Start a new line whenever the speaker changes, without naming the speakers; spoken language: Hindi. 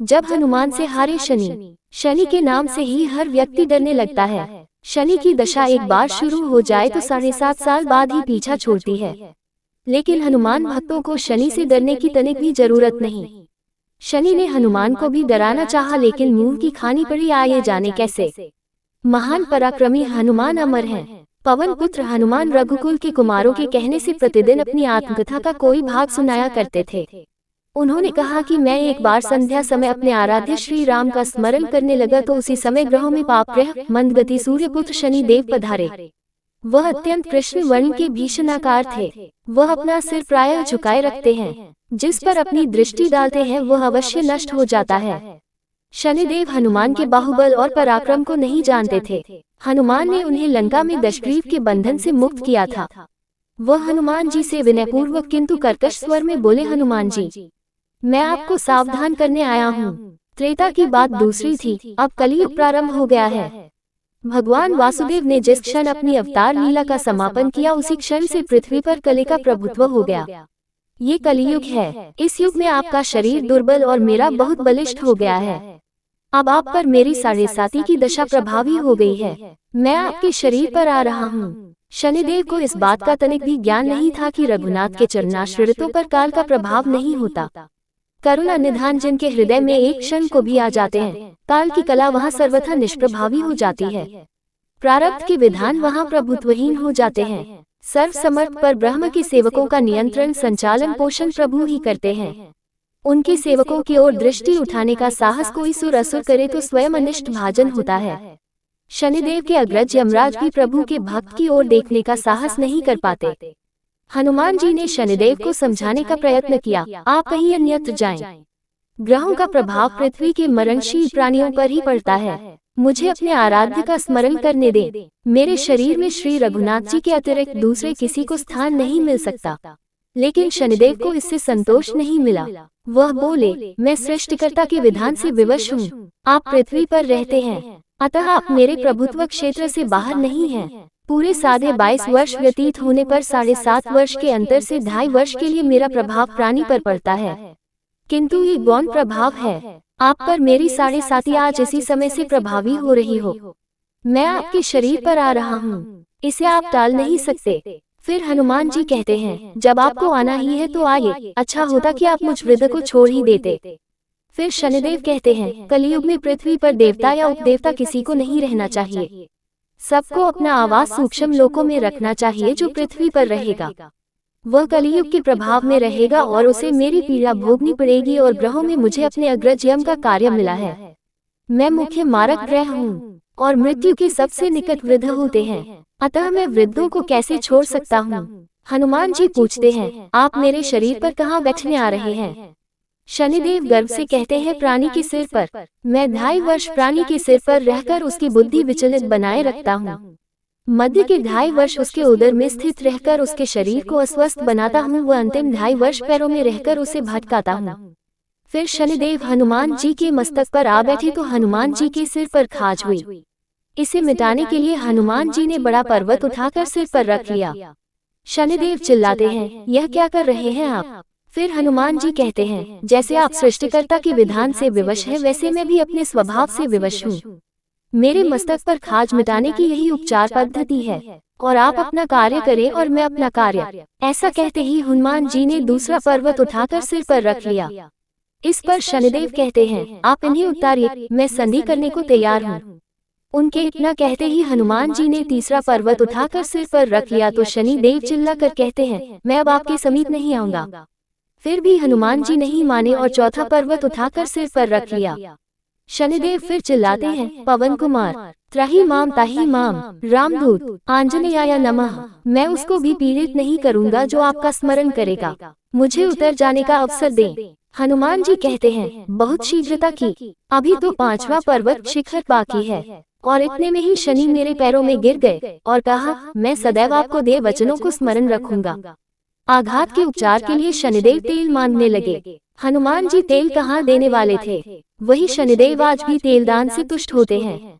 जब हनुमान से हारे शनि। शनि के नाम से ही हर व्यक्ति डरने लगता है। शनि की दशा एक बार शुरू हो जाए तो 7.5 साल बाद ही पीछा छोड़ती है। लेकिन हनुमान भक्तों को शनि से डरने की तनिक भी जरूरत नहीं। शनि ने हनुमान को भी डराना चाहा, लेकिन मुंह की खानी पड़ी। आए जाने कैसे। महान पराक्रमी हनुमान अमर हैं। पवन पुत्र हनुमान रघुकुल के कुमारों के कहने से प्रतिदिन अपनी आत्मकथा का कोई भाग सुनाया करते थे। उन्होंने कहा कि मैं एक बार संध्या समय अपने आराध्य श्री राम का स्मरण करने लगा तो उसी समय ग्रहों में पाप ग्रह मंदगति सूर्यपुत्र शनि देव पधारे। वह अत्यंत कृष्ण वर्ण के भीषणाकार थे। वह अपना सिर प्रायः झुकाए रखते हैं। जिस पर अपनी दृष्टि डालते हैं वह अवश्य नष्ट हो जाता है। शनिदेव हनुमान के बाहुबल और पराक्रम को नहीं जानते थे। हनुमान ने उन्हें लंका में दशग्रीव के बंधन से मुक्त किया था। वह हनुमान जी से विनयपूर्वक किंतु कर्कश स्वर में बोले, हनुमान जी, मैं आपको सावधान करने आया हूँ। त्रेता की बात दूसरी थी, अब कलियुग प्रारंभ हो गया है। भगवान वासुदेव ने जिस क्षण अपनी अवतार लीला का समापन किया उसी क्षण से पृथ्वी पर कली का प्रभुत्व हो गया। ये कलियुग है। इस युग में आपका शरीर दुर्बल और मेरा बहुत बलिष्ठ हो गया है। अब आप पर मेरी 7.5 की दशा प्रभावी हो गई है। मैं आपके शरीर पर आ रहा हूँ। शनिदेव को इस बात का तनिक भी ज्ञान नहीं था कि रघुनाथ के चरणाश्रितों पर काल का प्रभाव नहीं होता। करुणा निधान जिनके हृदय में एक क्षण को भी आ जाते हैं, काल की कला वहाँ सर्वथा निष्प्रभावी हो जाती है। प्रारब्ध के विधान वहाँ प्रभुत्वहीन हो जाते हैं। सर्व समर्थ पर ब्रह्म के सेवकों का नियंत्रण संचालन पोषण प्रभु ही करते हैं। उनके सेवकों की ओर दृष्टि उठाने का साहस कोई सुर असुर करे तो स्वयं अनिष्ट भाजन होता है। शनिदेव के अग्रज यमराज भी प्रभु के भक्त की ओर देखने का साहस नहीं कर पाते। हनुमान जी ने शनिदेव को समझाने का प्रयत्न किया, आप कहीं अन्यत्र जाएं। ग्रहों का प्रभाव पृथ्वी के मरणशील प्राणियों पर ही पड़ता है। मुझे अपने आराध्य का स्मरण करने दें। मेरे शरीर में श्री रघुनाथ जी के अतिरिक्त दूसरे किसी को स्थान नहीं मिल सकता। लेकिन शनिदेव को इससे संतोष नहीं मिला। वह बोले, मैं सृष्टिकर्ता के विधान से विवश हूँ। आप पृथ्वी पर रहते हैं, अतः आप मेरे प्रभुत्व क्षेत्र से बाहर नहीं हैं। पूरे 22.5 वर्ष व्यतीत होने पर 7.5 वर्ष के अंतर से 2.5 वर्ष के लिए मेरा प्रभाव प्राणी पर पड़ता है, किंतु ये गौण प्रभाव है। आप पर मेरी 7.5 आज इसी समय से प्रभावी हो रही हो। मैं आपके शरीर पर आ रहा हूँ, इसे आप टाल नहीं सकते। फिर हनुमान जी कहते हैं, जब आपको आना ही है तो आइए, अच्छा होता कि आप मुझ वृद्ध को छोड़ ही देते। फिर शनिदेव कहते हैं, कलियुग में पृथ्वी पर देवता या उपदेवता किसी को नहीं रहना चाहिए। सबको अपना आवास सूक्ष्म लोकों में रखना चाहिए। जो पृथ्वी पर रहेगा वह कलियुग के प्रभाव में रहेगा और उसे मेरी पीड़ा भोगनी पड़ेगी। और ग्रहों में मुझे अपने अग्रज यम का कार्य मिला है। मैं मुख्य मारक ग्रह हूँ और मृत्यु के सबसे निकट वृद्ध होते हैं, अतः मैं वृद्धों को कैसे छोड़ सकता हूँ। हनुमान जी पूछते हैं, आप मेरे शरीर पर कहाँ बैठने आ रहे हैं। शनिदेव गर्व से कहते हैं, प्राणी के सिर पर। मैं 2.5 वर्ष प्राणी के सिर पर रहकर उसकी बुद्धि विचलित बनाए रखता हूँ। मध्य के 2.5 वर्ष उसके उदर में स्थित रहकर उसके शरीर को अस्वस्थ बनाता हूँ। वह अंतिम 2.5 वर्ष पैरों में रहकर उसे भटकाता हूँ। फिर शनिदेव हनुमान जी के मस्तक पर आ बैठे तो हनुमान जी के सिर पर खाज हुई। इसे मिटाने के लिए हनुमान जी ने बड़ा पर्वत उठाकर सिर पर रख लिया। शनिदेव चिल्लाते हैं, यह क्या कर रहे हैं आप। फिर हनुमान जी कहते हैं, जैसे आप सृष्टिकर्ता के विधान से विवश हैं, वैसे मैं भी अपने स्वभाव से विवश हूँ। मेरे मस्तक पर खाज मिटाने की यही उपचार पद्धति है, और आप अपना कार्य करें और मैं अपना कार्य। ऐसा कहते ही हनुमान जी ने दूसरा पर्वत उठाकर सिर पर रख लिया। इस पर शनिदेव कहते हैं, आप इन्हें उतारिए, मैं संधि करने को तैयार हूँ। उनके इतना कहते ही हनुमान जी ने तीसरा पर्वत उठाकर सिर पर रख लिया तो शनिदेव चिल्लाकर कहते हैं, मैं अब आपके समीप नहीं आऊंगा। फिर भी हनुमान जी नहीं माने और चौथा पर्वत उठाकर सिर पर रख लिया। शनिदेव फिर चिल्लाते हैं, पवन कुमार, त्राहि माम ताहि माम, रामदूत, आंजनेयाय नमः। मैं उसको भी पीड़ित नहीं करूंगा जो आपका स्मरण करेगा। मुझे उतर जाने का अवसर दें। हनुमान जी कहते हैं, बहुत शीघ्रता की, अभी तो 5वां पर्वत शिखर बाकी है। और इतने में ही शनि मेरे पैरों में गिर गए और कहा, मैं सदैव आपको दे वचनों को स्मरण रखूंगा। आघात के उपचार के लिए शनिदेव तेल मांगने लगे। हनुमान जी तेल कहाँ देने वाले थे, वही शनिदेव आज भी तेल दान से तुष्ट होते हैं।